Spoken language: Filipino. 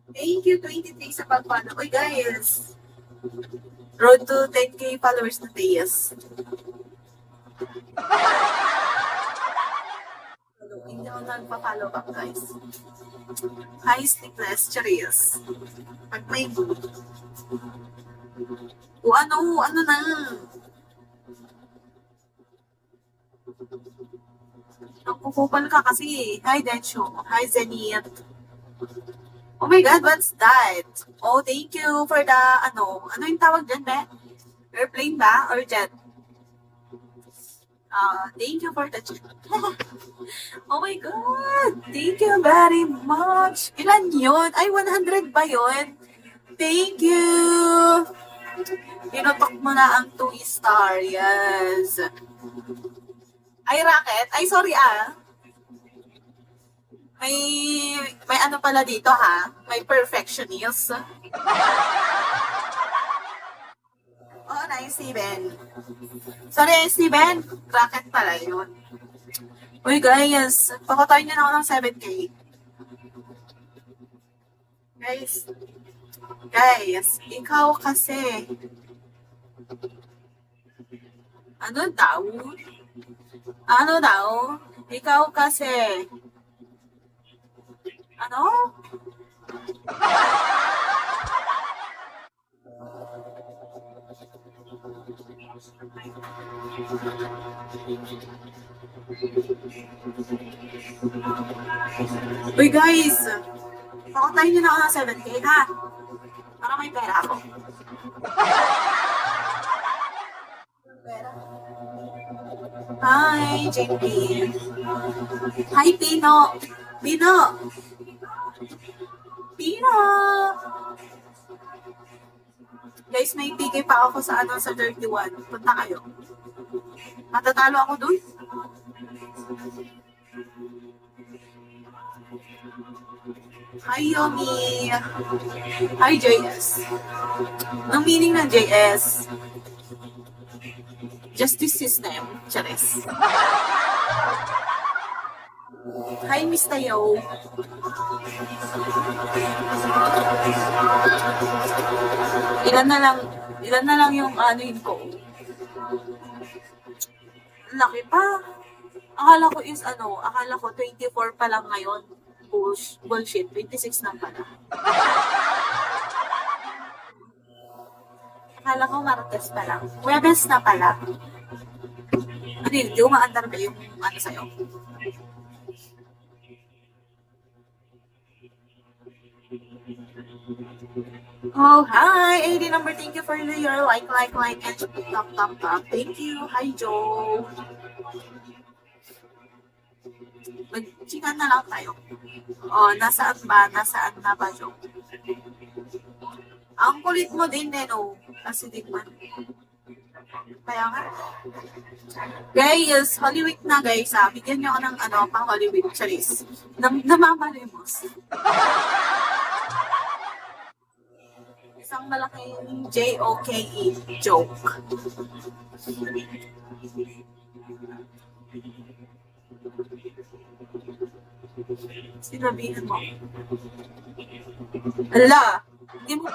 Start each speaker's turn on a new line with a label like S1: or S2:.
S1: Thank you, 23 sa pag-follow. Uy, guys. Road to 10K followers na Teas. Hindi ako nagpa-follow up, guys. Hi, Sleepless. Cheers. Pag may good. O ano na. Nagpupupal ka kasi. Hi, Densho. Hi, Zenith. Oh my God, what's that? Oh, thank you for the, ano yung tawag dyan, be? Airplane ba? Or jet? Thank you for the jet. Oh my God! Thank you very much. Ilan yun? Ay, 100 ba yun? Thank you! Pinutok mo na ang 2-star. Yes. Ay, Rocket. Ay, sorry May ano pala dito ha? May perfectionist. Oh, nice, Steven. Sorry, Steven. Rocket pala yun. Uy, guys. Pakatayin niyo na ako ng 7K. Guys, ikaw kasi. Ano daw? Ikaw kasi. Ano? Uy, guys. Pakatayin niyo na ako ng 7K, ha? Para may pera ako. Hi, JP. Hi, Pino. Pino. Guys, may PK pa ako sa sa 31. Punta kayo. Matatalo ako dun. Hi, Yomi. Hi, JS. Anong meaning ng JS? Justice System. Charis. Hi, Miss Tayo. Ilan na lang yung yun ko. Laki pa. Akala ko 24 pa lang ngayon. Bullshit. 26 na pala. Akala ko Martes pa lang. Webes na pala. Ano yun? Di umaandar ba yung sa'yo? Oh, hi! AD number, thank you for your like, and top. Thank you. Hi, Joe. Mag-chikan na lang tayo. Oh, nasaan na ba, Joe? Ang kulit mo din, no? Kasi di man. Kaya nga. Guys, Holy Week na, guys, ha? Bigyan nyo ako ng pang Holy Week. Charis. Namamalimos. Isang malaking JOKE joke. Sinabihan mo. Ala, hindi mo